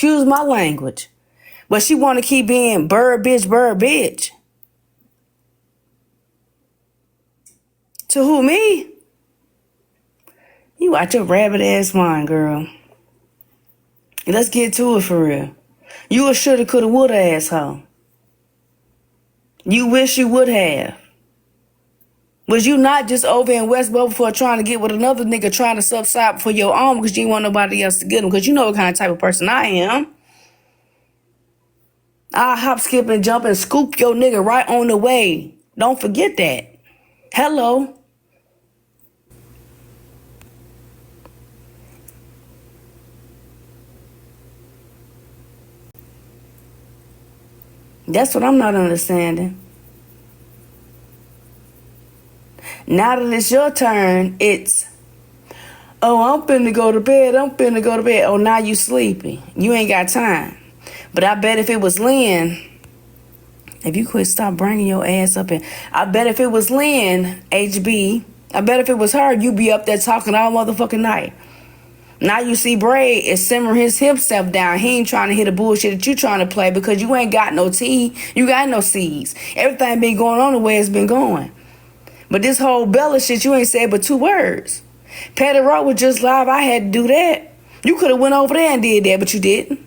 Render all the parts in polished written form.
Excuse my language. But she want to keep being bird bitch, bird bitch. To who, me? You out your rabbit ass mind, girl. Let's get to it for real. You a shoulda, coulda, woulda asshole. You wish you would have. Was you not just over in West Buffalo trying to get with another nigga trying to subside for your own because you didn't want nobody else to get him? Because you know what kind of type of person I am. I'll hop, skip, and jump and scoop your nigga right on the way. Don't forget that. Hello. That's what I'm not understanding. Now that it's your turn, it's, oh, I'm finna go to bed. Oh, now you sleepy. You ain't got time. But I bet if it was Lynn, if you could stop bringing your ass up in, I bet if it was Lynn, HB, I bet if it was her, you'd be up there talking all motherfucking night. Now you see Braid is simmering his himself down. He ain't trying to hit the bullshit that you trying to play because you ain't got no tea. You got no seeds. Everything been going on the way it's been going. But this whole Bella shit, you ain't said but 2 words. Patty Rock was just live. I had to do that. You could have went over there and did that, but you didn't.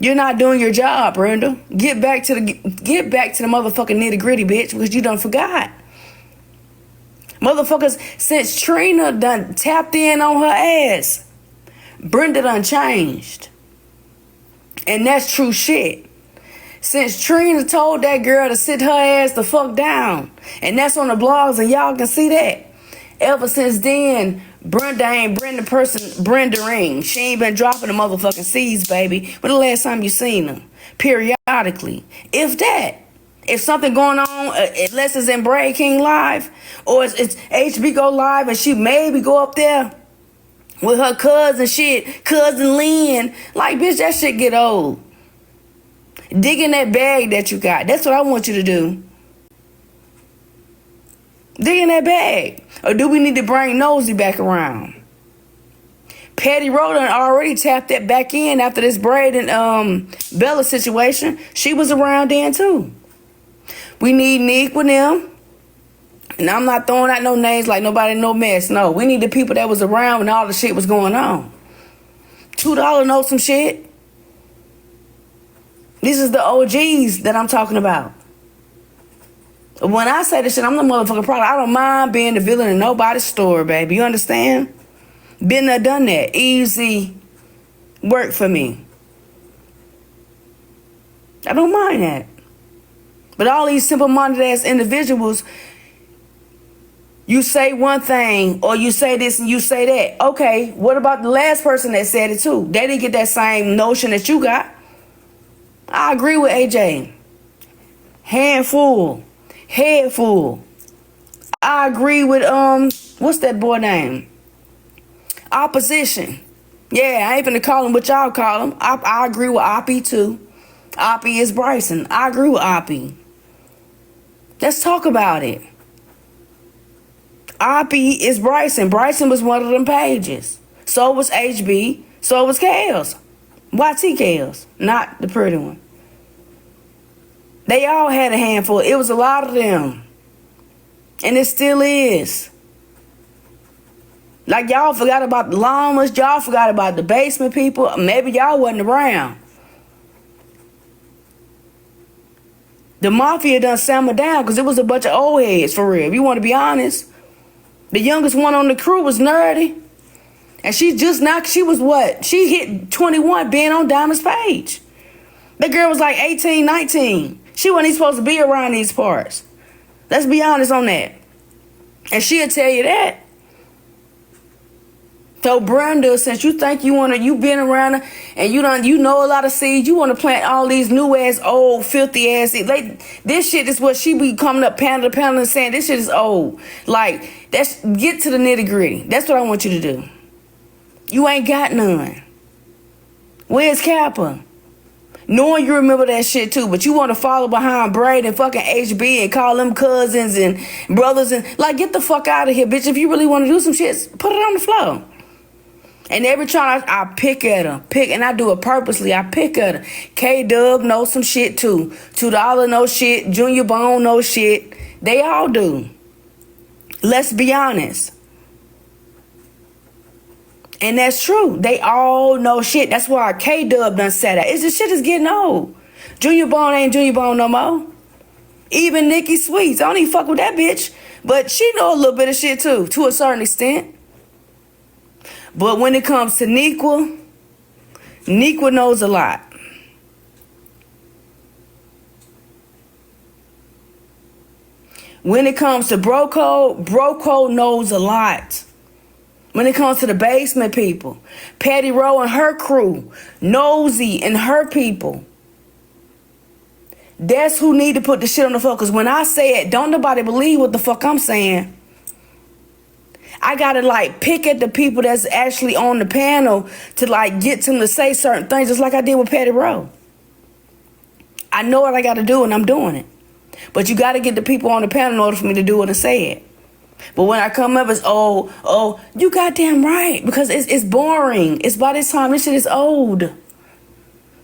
You're not doing your job, Brenda. Get back to the motherfucking nitty gritty, bitch, because you done forgot. Motherfuckers, since Trina done tapped in on her ass, Brenda done changed. And that's true shit. Since Trina told that girl to sit her ass the fuck down, and that's on the blogs and y'all can see that. Ever since then, Brenda ain't Brenda Ring. She ain't been dropping the motherfucking seeds, baby. When the last time you seen them? Periodically. If that. If something going on, unless it's in Brad King Live, or it's HB go live and she maybe go up there with her cousin shit, cousin Lynn. Like, bitch, that shit get old. Dig in that bag that you got. That's what I want you to do. Dig in that bag. Or do we need to bring Nosy back around? Patty Rodan already tapped that back in after this Braid and Bella situation. She was around then too. We need Nick with them. And I'm not throwing out no names like nobody no mess. No, we need the people that was around when all the shit was going on. $2 know some shit. This is the OGs that I'm talking about. When I say this shit, I'm the motherfucking product. I don't mind being the villain in nobody's story, baby. You understand? Been there, done that. Easy work for me. I don't mind that. But all these simple-minded ass individuals, you say one thing or you say this and you say that. Okay, what about the last person that said it too? They didn't get that same notion that you got. I agree with AJ. Handful. Head full. I agree with, what's that boy name? Opposition. Yeah, I ain't finna call him what y'all call him. I agree with Oppie too. Oppie is Bryson. I agree with Oppie. Let's talk about it. Oppie is Bryson. Bryson was one of them pages. So was HB. So was Kales. YT Kales. Not the pretty one. They all had a handful. It was a lot of them. And it still is. Like y'all forgot about the llamas. Y'all forgot about the basement people. Maybe y'all wasn't around. The mafia done simmered down because it was a bunch of old heads, for real. If you want to be honest. The youngest one on the crew was Nerdy. And she was what? She hit 21 being on Diamond's page. That girl was like 18, 19. She wasn't even supposed to be around these parts. Let's be honest on that. And she'll tell you that. So Brenda, since you think you been around and you know a lot of seeds, you want to plant all these new ass old filthy ass seeds. Like, this shit is what she be coming up pounding and saying this shit is old. Like, get to the nitty gritty. That's what I want you to do. You ain't got none. Where's Kappa? Knowing you remember that shit too, but you want to follow behind Braid and fucking HB and call them cousins and brothers and like, get the fuck out of here, bitch. If you really want to do some shit, put it on the floor. And every time I pick at her, and I do it purposely. I pick at her. K-Dub knows some shit too. $2 knows shit. Junior Bone knows shit. They all do. Let's be honest. And that's true. They all know shit. That's why K-Dub done said that. It's the shit is getting old. Junior Bone ain't Junior Bone no more. Even Nikki Sweets. I don't even fuck with that bitch. But she know a little bit of shit too, to a certain extent. But when it comes to Nequa knows a lot. When it comes to Broco knows a lot. When it comes to the basement people, Patty Rowe and her crew, Nosy and her people. That's who need to put the shit on the floor. Because when I say it, don't nobody believe what the fuck I'm saying. I gotta like pick at the people that's actually on the panel to like get them to say certain things, just like I did with Patty Rowe. I know what I gotta do and I'm doing it. But you gotta get the people on the panel in order for me to do it and say it. But when I come up, it's you goddamn right. Because it's boring. It's by this time, this shit is old.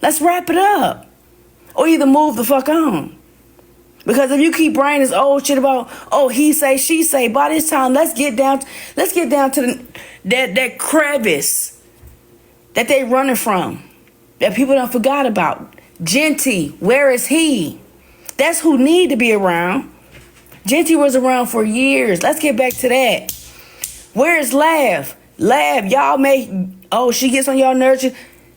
Let's wrap it up. Or either move the fuck on. Because if you keep bringing this old shit about, he say, she say, by this time, let's get down to that crevice that they running from. That people done forgot about. Genty, where is he? That's who need to be around. Genty was around for years. Let's get back to that. Where's Lav? Lav, y'all she gets on y'all nerves.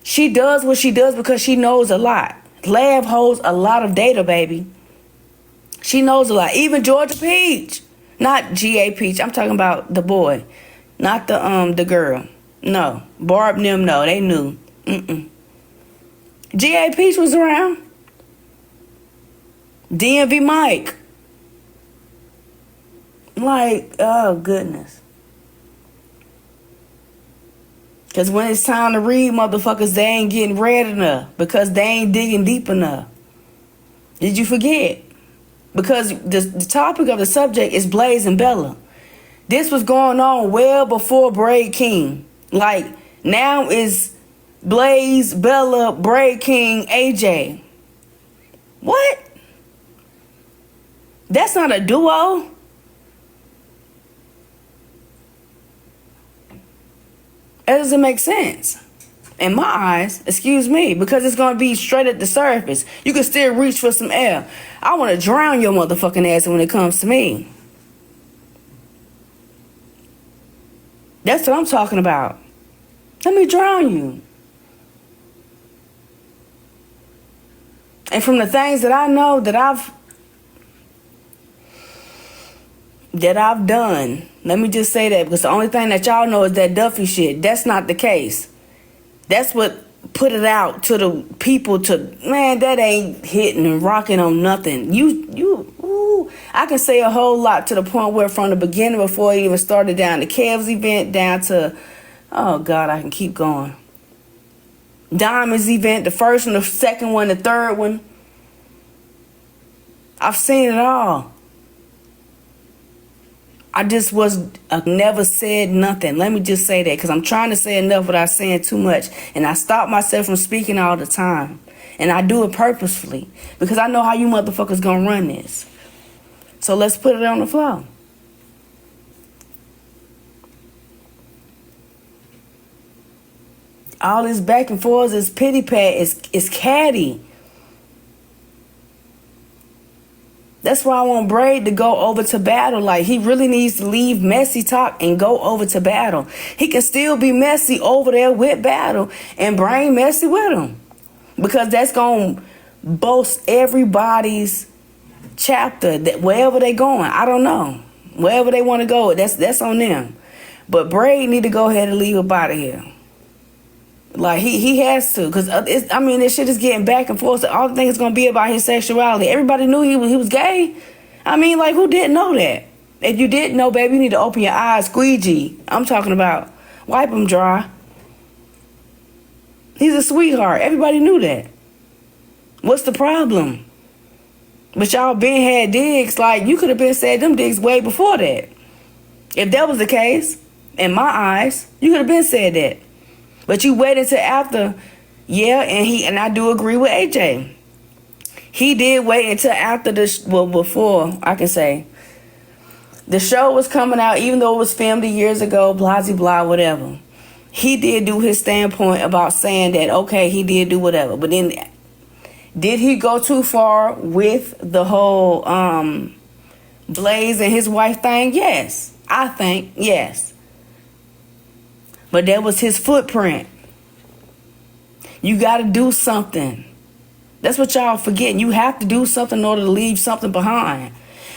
She does what she does because she knows a lot. Lav holds a lot of data, baby. She knows a lot. Even Georgia Peach. Not G.A. Peach. I'm talking about the boy. Not the girl. No. Barb and them, no. They knew. G.A. Peach was around. DMV Mike. Like, oh, goodness. Because when it's time to read, motherfuckers, they ain't getting read enough. Because they ain't digging deep enough. Did you forget? Because the topic of the subject is Blaze and Bella. This was going on well before Braid King. Like, now is Blaze, Bella, Braid King, AJ. What? That's not a duo? That doesn't make sense. In my eyes, excuse me, because it's going to be straight at the surface. You can still reach for some air. I want to drown your motherfucking ass when it comes to me. That's what I'm talking about. Let me drown you. And from the things that I know that I've done, let me just say that, because the only thing that y'all know is that Duffy shit. That's not the case. That's what put it out to the people to, man, that ain't hitting and rocking on nothing. I can say a whole lot to the point where from the beginning, before it even started, down the Cavs event, down to, oh God, I can keep going. Diamonds event, the first one, the second one, the third one. I've seen it all. I just never said nothing. Let me just say that, because I'm trying to say enough without saying too much. And I stop myself from speaking all the time. And I do it purposefully, because I know how you motherfuckers gonna run this. So let's put it on the floor. All this back and forth is pity pat, is catty. That's why I want Braid to go over to battle. Like, he really needs to leave messy talk and go over to battle. He can still be messy over there with battle and bring messy with him. Because that's going to boast everybody's chapter, that wherever they going. I don't know. Wherever they want to go, that's on them. But Braid need to go ahead and leave up out of here. Like, he has to, because this shit is getting back and forth. All the thing is going to be about his sexuality. Everybody knew he was gay. Like, who didn't know that? If you didn't know, baby, you need to open your eyes. Squeegee. I'm talking about wipe them dry. He's a sweetheart. Everybody knew that. What's the problem? But y'all been had digs. Like, you could have been said them digs way before that. If that was the case, in my eyes, you could have been said that. But you wait until after, yeah, and I do agree with AJ. He did wait until after before, I can say, the show was coming out, even though it was filmed years ago, blah, blah, blah, whatever. He did do his standpoint about saying that, okay, he did do whatever. But then, did he go too far with the whole Blaze and his wife thing? Yes. I think, yes. But that was his footprint. You got to do something. That's what y'all forgetting. You have to do something in order to leave something behind.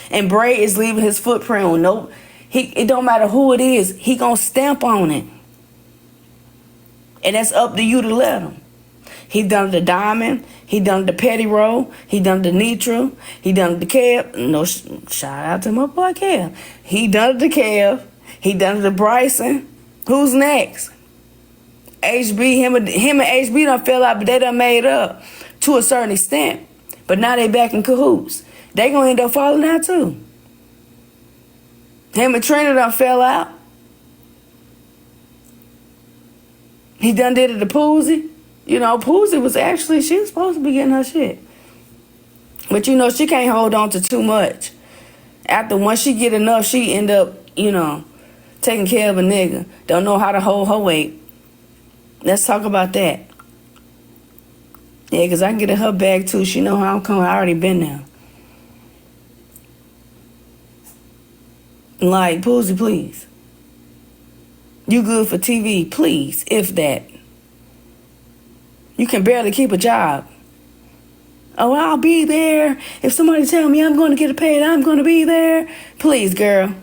And Bray is leaving his footprint on it don't matter who it is, he gonna stamp on it. And that's up to you to let him. He done the Diamond, he done the Petty Roll, he done the Nitra, he done the Kev. No, shout out to my boy Kev. He done the Kev, he done the Bryson. Who's next? HB, him and HB done fell out, but they done made up to a certain extent. But now they back in cahoots. They gonna end up falling out too. Him and Trina done fell out. He done did it to Poozie. You know, Poozie was actually, she was supposed to be getting her shit. But you know, she can't hold on to too much. After once she get enough, she end up, you know, taking care of a nigga. Don't know how to hold her weight. Let's talk about that. Yeah, because I can get in her bag too. She know how I'm coming. I already been there. Like, Poozie, please. You good for TV, please, if that. You can barely keep a job. Oh, I'll be there. If somebody tell me I'm going to get paid, I'm going to be there. Please, girl.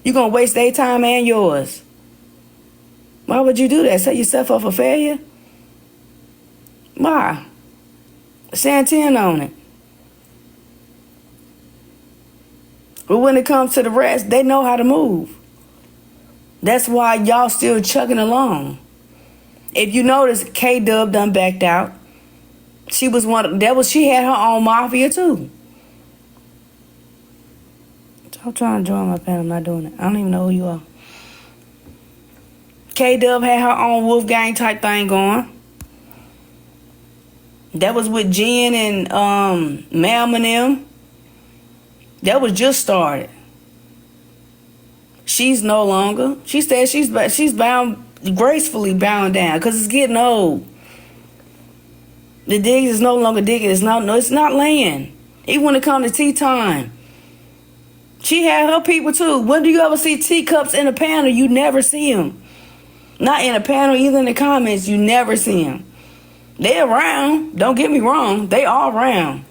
You're going to waste their time and yours. Why would you do that? Set yourself up for failure? Why? Stand 10 on it. But when it comes to the rest, they know how to move. That's why y'all still chugging along. If you notice, K-Dub done backed out. She was she had her own mafia too. I'm trying to join my panel, I'm not doing it. I don't even know who you are. K-Dub had her own Wolfgang type thing going. That was with Jen and Mam and them. That was just started. She's no longer. She said she's bound, gracefully bound down because it's getting old. The digs is no longer digging. It's not laying. Even when it comes to tea time. She had her people too. When do you ever see teacups in a panel? You never see them. Not in a panel, either in the comments. You never see them. They're around. Don't get me wrong. They are around.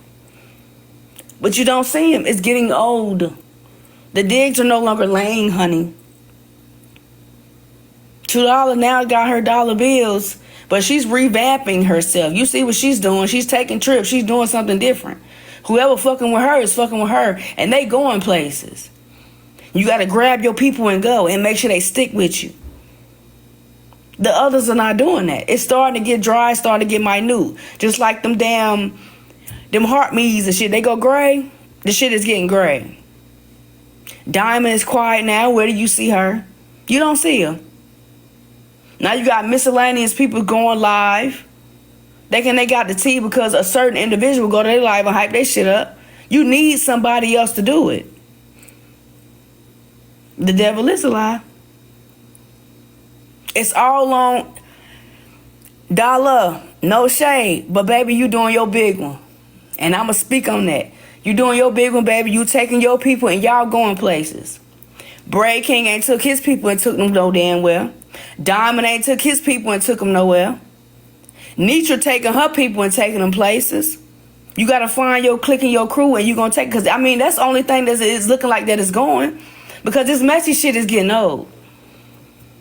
But you don't see them. It's getting old. The digs are no longer laying, honey. $2 now got her dollar bills, but she's revamping herself. You see what she's doing. She's taking trips. She's doing something different. Whoever fucking with her is fucking with her, and they going places. You got to grab your people and go and make sure they stick with you. The others are not doing that. It's starting to get dry, starting to get minute. Just like them heart me's and shit. They go gray. The shit is getting gray. Diamond is quiet now. Where do you see her? You don't see her. Now you got miscellaneous people going live. They got the tea because a certain individual go to their live and hype their shit up. You need somebody else to do it. The devil is a lie. It's all on dollar, no shade, but baby, you doing your big one. And I'ma speak on that. You doing your big one, baby. You taking your people and y'all going places. Bray King ain't took his people and took them no damn well. Diamond ain't took his people and took them nowhere. Nitra taking her people and taking them places. You got to find your clique and your crew and you going to take, because I mean, that's the only thing that is looking like that is going, because this messy shit is getting old.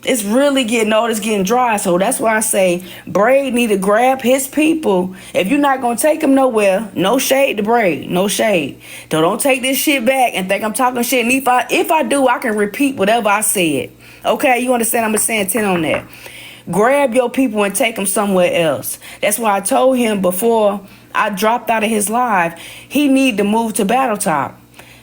It's really getting old. It's getting dry. So that's why I say Braid need to grab his people. If you're not going to take them nowhere, no shade to Braid. No shade. So don't take this shit back and think I'm talking shit. And if I do, I can repeat whatever I said. Okay? You understand? I'm saying 10 on that. Grab your people and take them somewhere else. That's why I told him before I dropped out of his live, he need to move to Battle Top.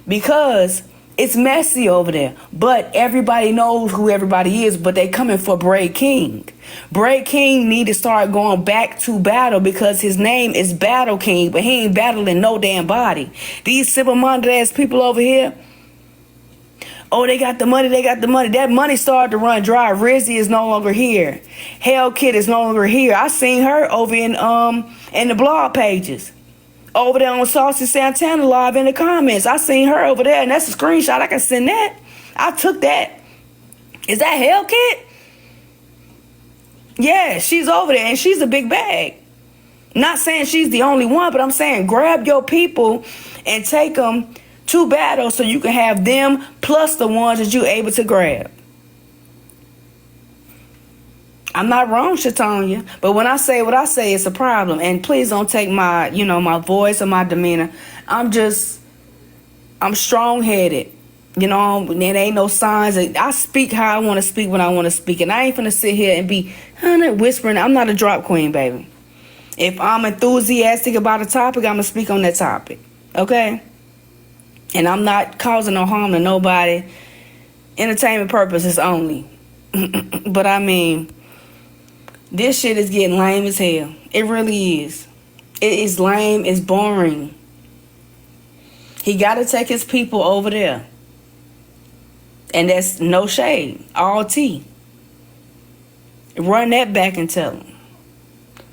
Because It's messy over there, but everybody knows who everybody is, but they coming for Bray King. Bray King need to start going back to battle because his name is Battle King, but he ain't battling no damn body. These simple-minded ass people over here, oh, they got the money, they got the money. That money started to run dry. Rizzy is no longer here. Hell Kid is no longer here. I seen her over in the blog pages. Over there on Saucy Santana Live in the comments. I seen her over there, and that's a screenshot. I can send that. I took that. Is that Hell Kid? Yeah, she's over there, and she's a big bag. Not saying she's the only one, but I'm saying grab your people and take them to battle so you can have them plus the ones that you're able to grab. I'm not wrong, Shatonya, but when I say what I say, it's a problem. And please don't take my, my voice or my demeanor. I'm strong-headed. There ain't no signs. I speak how I want to speak when I want to speak. And I ain't finna sit here and be whispering. I'm not a drop queen, baby. If I'm enthusiastic about a topic, I'm going to speak on that topic. Okay? And I'm not causing no harm to nobody. Entertainment purposes only. But I mean, this shit is getting lame as hell. It really is. It is lame. It's boring. He got to take his people over there. And that's no shade. All tea. Run that back and tell him.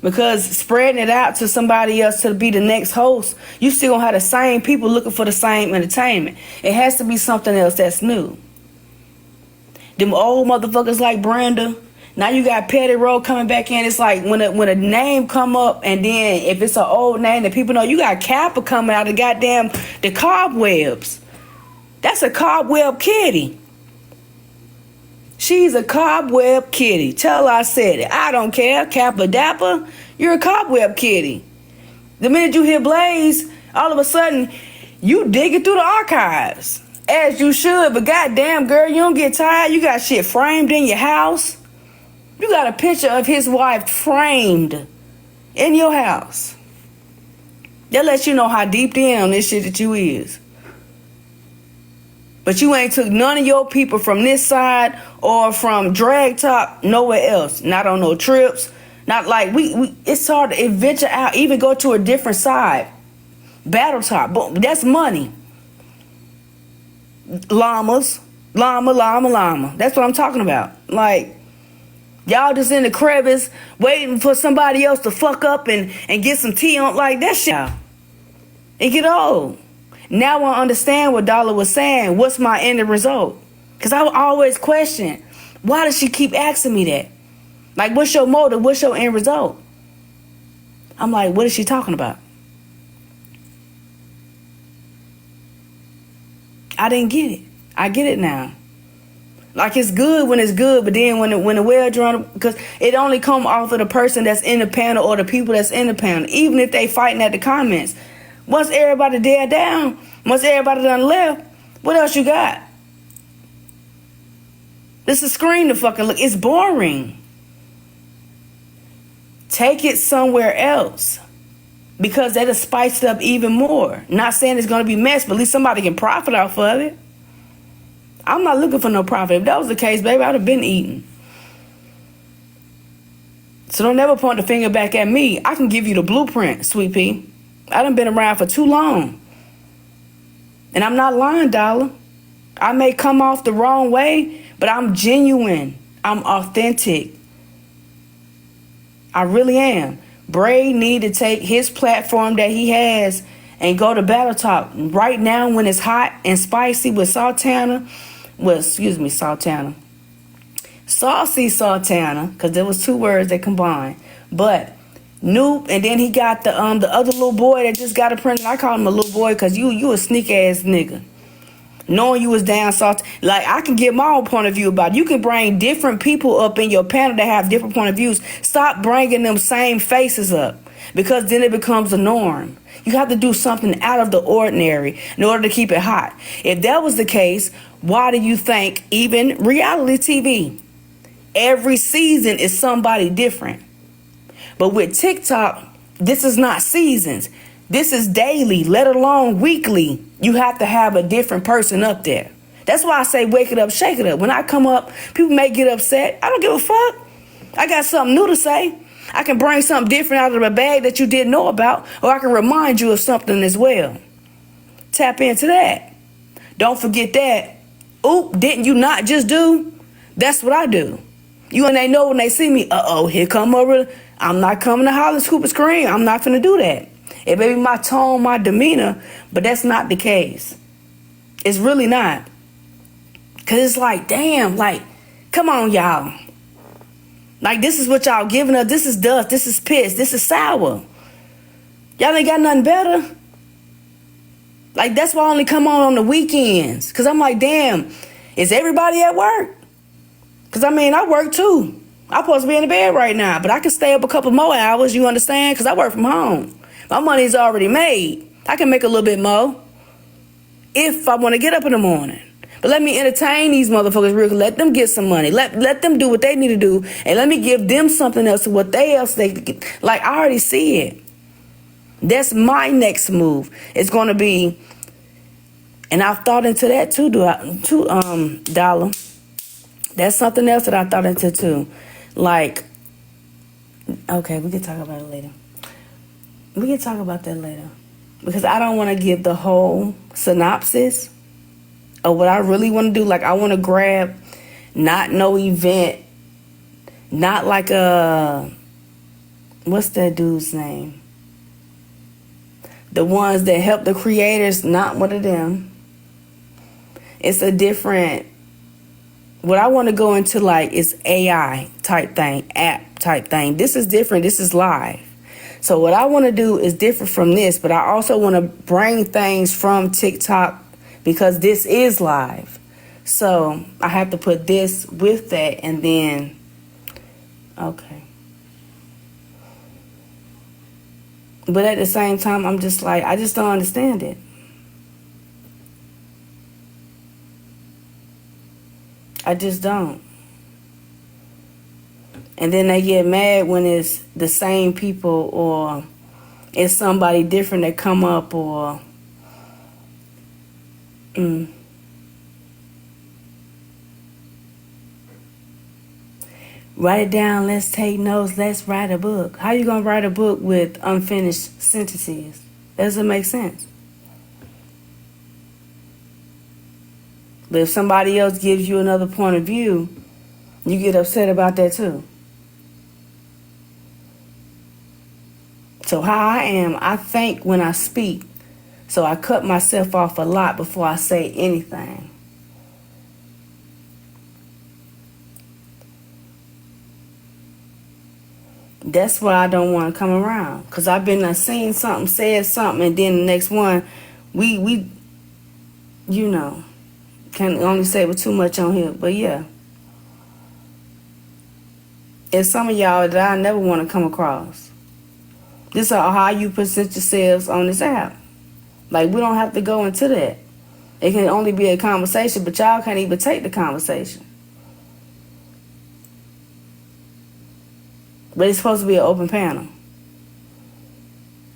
Because spreading it out to somebody else to be the next host, you still gonna have the same people looking for the same entertainment. It has to be something else that's new. Them old motherfuckers like Brenda. Now you got Petty Rowe coming back in. It's like when a name come up, and then if it's an old name that people know, you got Kappa coming out of the cobwebs. That's a cobweb kitty. She's a cobweb kitty. Tell her I said it. I don't care. Kappa Dapper, you're a cobweb kitty. The minute you hear Blaze, all of a sudden, you digging through the archives. As you should, but goddamn, girl, you don't get tired. You got shit framed in your house. You got a picture of his wife framed in your house. That lets you know how deep in on this shit that you is. But you ain't took none of your people from this side or from Drag Top nowhere else. Not on no trips. Not like we it's hard to venture out, even go to a different side. Battle Top, but that's money. Llamas. Llama. That's what I'm talking about. Like, y'all just in the crevice waiting for somebody else to fuck up and get some tea on. Like, that shit. It get old. Now I understand what Dollar was saying. What's my end result? Because I would always question, why does she keep asking me that? Like, what's your motive? What's your end result? I'm like, what is she talking about? I didn't get it. I get it now. Like, it's good when it's good, but then when the well drawn, because it only come off of the person that's in the panel or the people that's in the panel, even if they fighting at the comments. Once everybody dead down, once everybody done left, what else you got? This is a screen to fucking look. It's boring. Take it somewhere else. Because that'll spice it up even more. Not saying it's going to be mess, but at least somebody can profit off of it. I'm not looking for no profit. If that was the case, baby, I'd have been eating. So don't never point the finger back at me. I can give you the blueprint, Sweet Pea. I done been around for too long. And I'm not lying, Dollar. I may come off the wrong way, but I'm genuine. I'm authentic. I really am. Bray need to take his platform that he has and go to Battle Talk. Right now when it's hot and spicy with Sultana. Saucy Sultana, because there was two words that combined. But Noop, and then he got the other little boy that just got a print. I call him a little boy because you a sneak ass nigga. Knowing you was down soft, like, I can get my own point of view about it. You can bring different people up in your panel that have different point of views. Stop bringing them same faces up, because then it becomes a norm. You have to do something out of the ordinary in order to keep it hot. If that was the case, why do you think even reality TV, every season is somebody different? But with TikTok, this is not seasons. This is daily, let alone weekly. You have to have a different person up there. That's why I say wake it up, shake it up. When I come up, people may get upset. I don't give a fuck. I got something new to say. I can bring something different out of the bag that you didn't know about, or I can remind you of something as well. Tap into that. Don't forget that. Oop, didn't you not just do? That's what I do. You and they know when they see me, here come over. I'm not coming to holler, scoop, and scream. I'm not finna do that. It may be my tone, my demeanor, but that's not the case. It's really not. Because it's like, damn, like, come on, y'all. Like, this is what y'all giving us. This is dust. This is piss. This is sour. Y'all ain't got nothing better. Like, that's why I only come on the weekends. Because I'm like, damn, is everybody at work? Because, I mean, I work too. I'm supposed to be in the bed right now. But I can stay up a couple more hours, you understand? Because I work from home. My money's already made. I can make a little bit more if I want to get up in the morning. But let me entertain these motherfuckers real quick. Let them get some money. Let them do what they need to do. And let me give them something else to what they get. Like, I already see it. That's my next move. It's going to be, and I've thought into that too, Dollar. That's something else that I thought into too. Like, okay, we can talk about it later. We can talk about that later. Because I don't want to give the whole synopsis of what I really want to do. Like, I want to grab not no event, not like what's that dude's name? The ones that help the creators, not one of them. It's a different, what I want to go into like is AI type thing, app type thing. This is different. This is live. So what I want to do is different from this, but I also want to bring things from TikTok because this is live. So I have to put this with that and then, okay. But at the same time, I'm just like, I just don't understand it. I just don't. And then they get mad when it's the same people or it's somebody different that come up or write it down, let's take notes, let's write a book. How you gonna write a book with unfinished sentences? That doesn't make sense. But if somebody else gives you another point of view, you get upset about that too. So how I am, I think when I speak. So I cut myself off a lot before I say anything. That's why I don't want to come around. Because I've been seen something, said something, and then the next one, we you know, can only say with too much on here. But yeah. It's some of y'all that I never want to come across. This is how you present yourselves on this app. Like, we don't have to go into that. It can only be a conversation, but y'all can't even take the conversation. But it's supposed to be an open panel.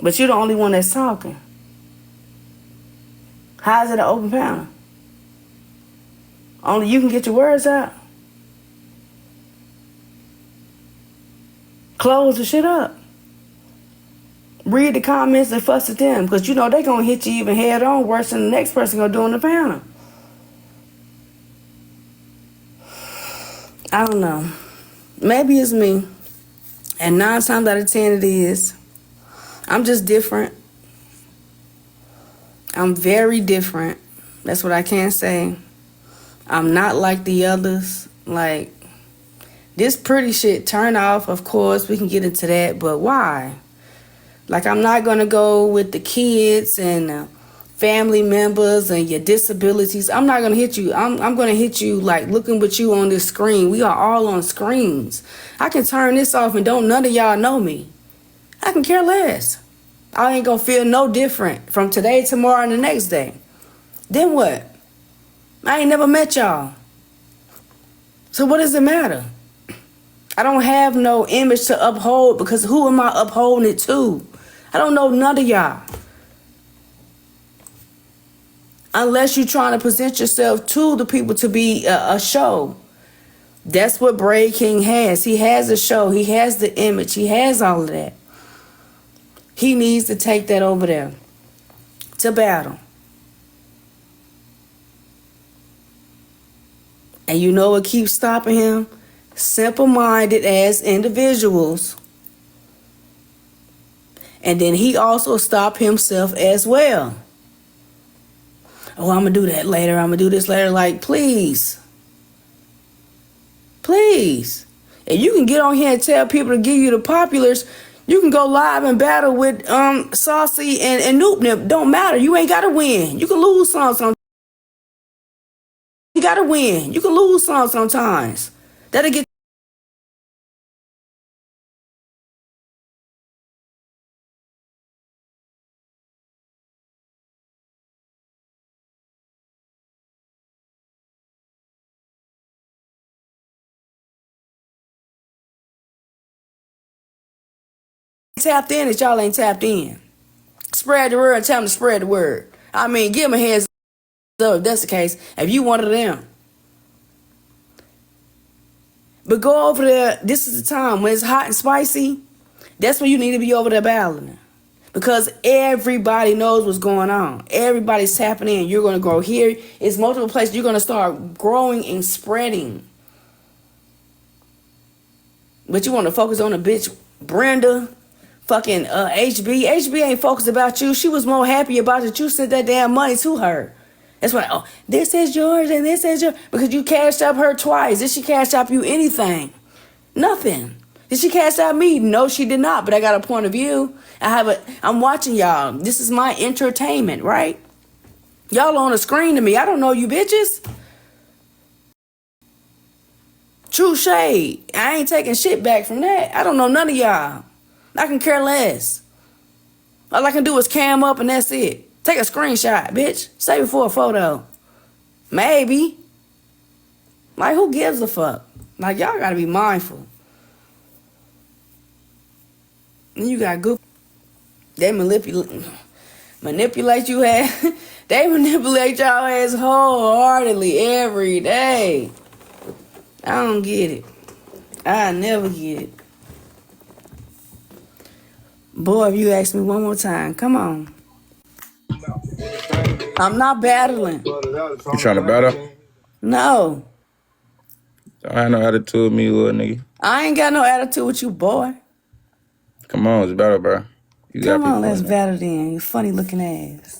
But you're the only one that's talking. How is it an open panel? Only you can get your words out. Close the shit up. Read the comments and fuss at them. Because you know they're going to hit you even head on worse than the next person going to do on the panel. I don't know. Maybe it's me. And 9 times out of 10 it is. I'm just different. I'm very different. That's what I can say. I'm not like the others. Like, this pretty shit turn off, of course. We can get into that. But why? Like, I'm not going to go with the kids and family members and your disabilities. I'm not going to hit you. I'm going to hit you like looking with you on this screen. We are all on screens. I can turn this off and don't none of y'all know me. I can care less. I ain't going to feel no different from today, tomorrow, and the next day. Then what? I ain't never met y'all. So what does it matter? I don't have no image to uphold because who am I upholding it to? I don't know none of y'all. Unless you're trying to present yourself to the people to be a show. That's what Braid King has. He has a show. He has the image. He has all of that. He needs to take that over there to battle. And you know what keeps stopping him? Simple-minded as individuals. And then he also stopped himself as well. Oh, I'm going to do that later. I'm going to do this later. Like, please. Please. If you can get on here and tell people to give you the populars, you can go live and battle with Saucy and Noop Nip. Don't matter. You ain't got to win. You can lose sometimes. You got to win. You can lose sometimes. That'll get tapped in that y'all ain't tapped in. Spread the word and tell them to spread the word. I mean, give them a heads up if that's the case. If you one of them. But go over there. This is the time when it's hot and spicy. That's when you need to be over there battling. Because everybody knows what's going on. Everybody's tapping in. You're going to grow here. It's multiple places. You're going to start growing and spreading. But you want to focus on a bitch, Brenda, fucking HB. HB ain't focused about you. She was more happy about that you sent that damn money to her. That's why, oh, this is yours and this is yours. Because you cashed up her twice. Did she cash up you anything? Nothing. Did she cash out me? No, she did not. But I got a point of view. I'm watching y'all. This is my entertainment, right? Y'all on the screen to me. I don't know you bitches. True shade. I ain't taking shit back from that. I don't know none of y'all. I can care less. All I can do is cam up and that's it. Take a screenshot, bitch. Save it for a photo. Maybe. Like, who gives a fuck? Like, y'all gotta be mindful. And you got good. They manipulate you ass. They manipulate y'all ass wholeheartedly every day. I don't get it. I never get it. Boy, if you ask me one more time, come on. I'm not battling. You trying to battle? No. I ain't no attitude with me, little nigga. I ain't got no attitude with you, boy. Come on, it's battle, bro. You Come on, let's battle then. You funny looking ass.